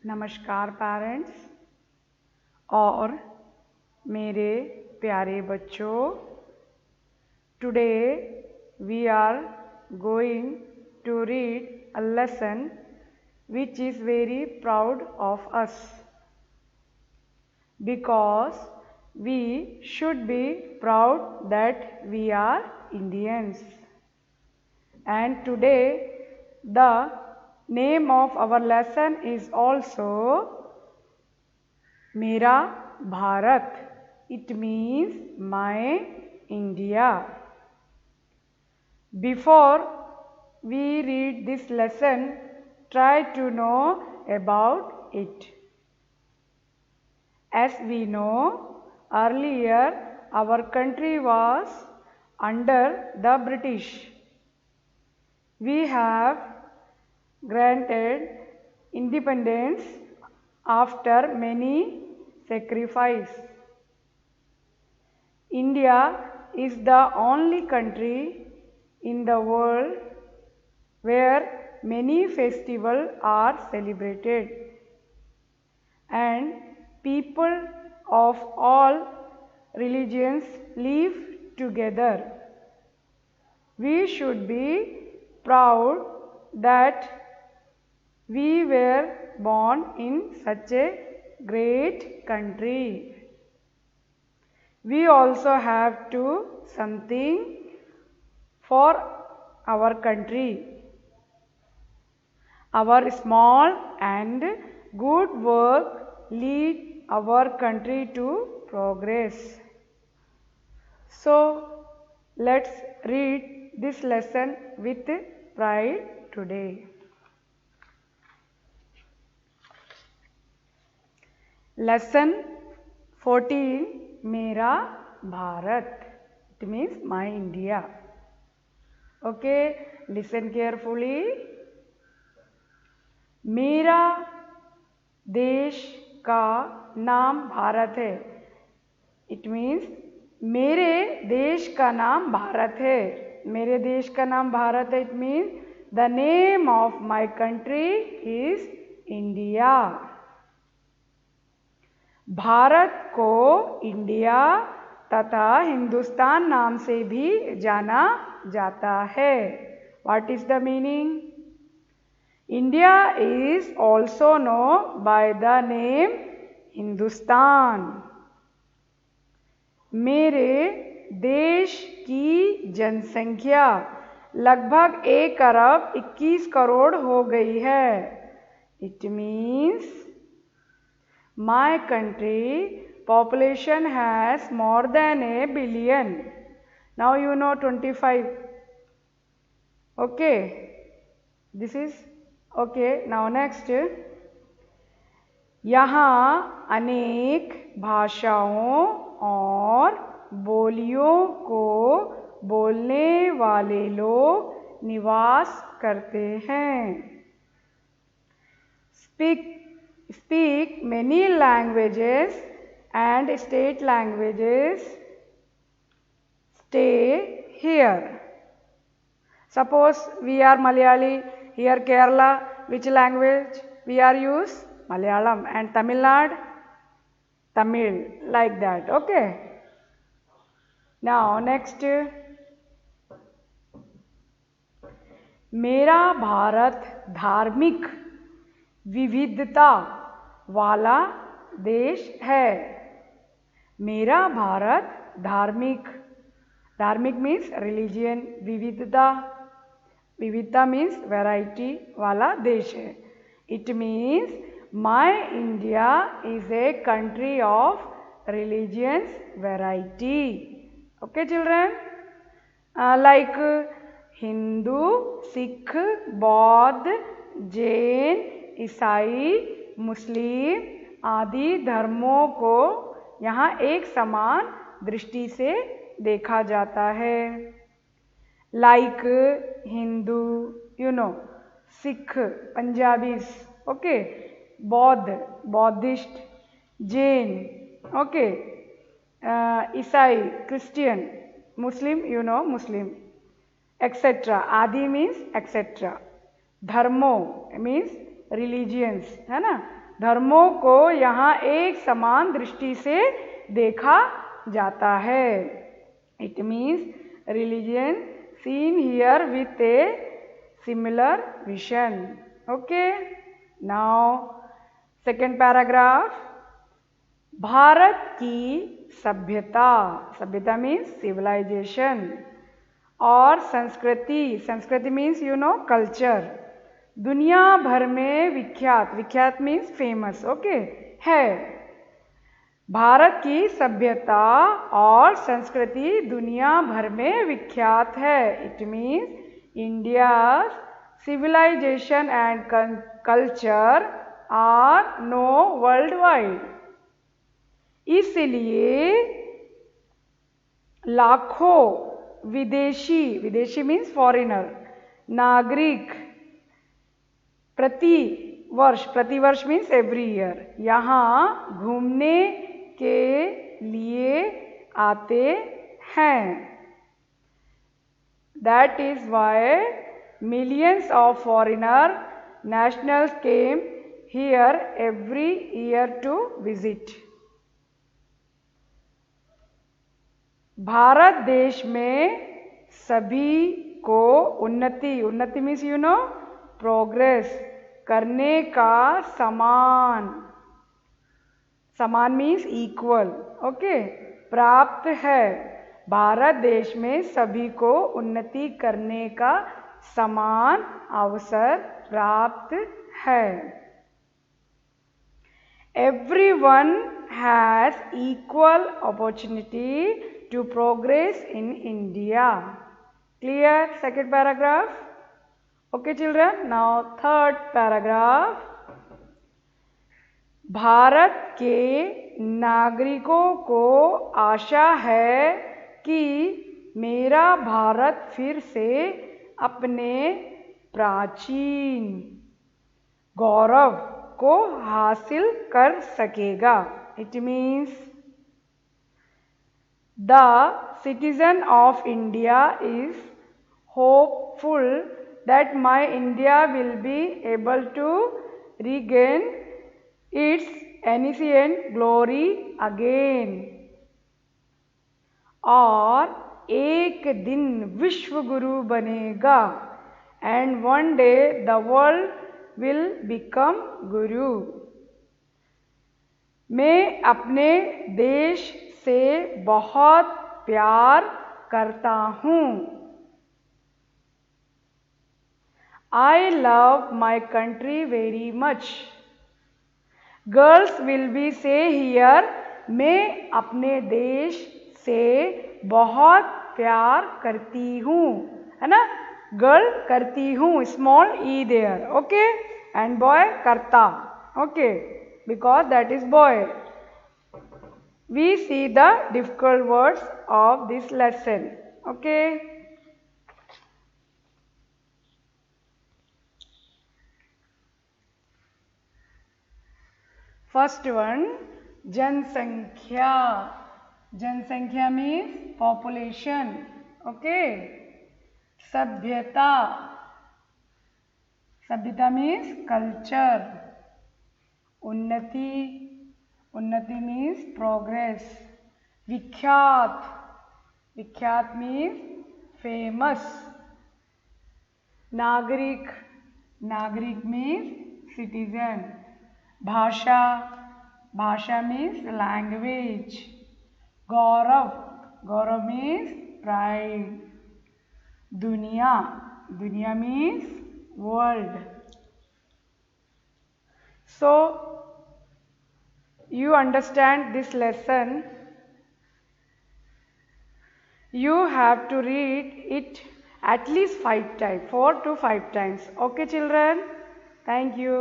नमस्कार पेरेंट्स और मेरे प्यारे बच्चों। Today we are going to read a lesson which is very proud of us because we should be proud that we are Indians. And today the name of our lesson is also Mera Bharat. It means my India. Before we read this lesson, try to know about it. As we know, earlier our country was under the British. We have granted independence after many sacrifices. India is the only country in the world where many festivals are celebrated and people of all religions live together. We should be proud that we were born in such a great country. We also have to something for our country. Our small and good work lead our country to progress. So let's read this lesson with pride today. Lesson 14 Mera Bharat. It means my India. Okay, listen carefully. मेरा देश का नाम भारत है. It means मेरे देश का नाम भारत है. मेरे देश का नाम भारत है. It means the name of my country is India. Bharat को इंडिया तथा हिंदुस्तान नाम से भी जाना जाता है. What is the meaning? India is also known by the name Hindustan. मेरे देश की जनसंख्या लगभग 1 अरब 21 करोड़ हो गई है. It means my country population has more than a billion. Now you know 25. Okay, this is okay. Now next, यहाँ अनेक भाषाओं और बोलियों को बोलने वाले लोग निवास करते हैं. Speak many languages and state languages stay here. Suppose we are Malayali, here Kerala, which language we are use? Malayalam. And Tamil Nadu? Tamil, like that. Okay. Now next, मेरा भारत धार्मिक विविधता वाला देश है. मेरा भारत धार्मिक मीन्स रिलीजियन, विविधता means variety वाला देश है. It means my India is a country of religions variety. Okay children, like Hindu, Sikh, बौद्ध, जैन, ईसाई, मुस्लिम आदि धर्मों को यहाँ एक समान दृष्टि से देखा जाता है. Like Hindu, you know, Sikh, Punjabis, okay, बौद्ध, बौद्धिस्ट, जैन, ओके, ईसाई, Christian, Muslim, you know, Muslim, etcetera. आदि मीन्स एक्सेट्रा. धर्मों मीन्स रिलीजियंस, है ना. धर्मों को यहाँ एक समान दृष्टि से देखा जाता है। It means religion seen here with a similar vision. Okay, now second paragraph. Bharat की सभ्यता, सभ्यता मीन्स सिविलाइजेशन, और संस्कृति, संस्कृति मीन्स यू नो कल्चर, दुनिया भर में विख्यात, विख्यात मीन्स फेमस, ओके, है। भारत की सभ्यता और संस्कृति दुनिया भर में विख्यात है। It means India civilisation and culture are know worldwide. इसलिए लाखों विदेशी, विदेशी मीन्स फॉरेनर, नागरिक प्रतिवर्ष मीन्स एवरी ईयर यहाँ घूमने के लिए आते हैं। That is why millions of foreigner nationals came here every year to visit. Bharat देश में सभी को उन्नति, उन्नति मीन्स यू नो प्रोग्रेस, करने का समान, समान मीन्स इक्वल, ओके, प्राप्त है। भारत देश में सभी को उन्नति करने का समान अवसर प्राप्त है। Everyone has equal opportunity to progress in India. Clear? Second paragraph. Okay, children. Now third paragraph. Bharat के नागरिकों को आशा है कि मेरा भारत फिर से अपने प्राचीन गौरव को हासिल कर सकेगा। It means the citizen of India is hopeful that my India will be able to regain its ancient glory again, और एक दिन विश्व गुरु बनेगा, and one day the world will become guru. मैं अपने देश से बहुत प्यार करता हूँ। I love my country very much. Girls will be say here, मैं अपने देश से बहुत प्यार करती हूँ, है ना, गर्ल करती हूँ, small e there, okay, and boy करता, okay, because that is boy. We see the difficult words of this lesson, okay. First one, जनसंख्या। जनसंख्या मीन्स पॉपुलेशन, ओके। सभ्यता, सभ्यता मीन्स कल्चर। उन्नति, उन्नति मीन्स प्रोग्रेस। विख्यात, विख्यात मीन्स फेमस। नागरिक, नागरिक मीन्स सिटीजन। भाषा, भाषा मीन्स लैंग्वेज। गौरव, गौरव मीन्स प्राइड। दुनिया, दुनिया means world. So you understand this lesson, you have to read it at least 5 times, 4 to 5 times. Okay children, thank you.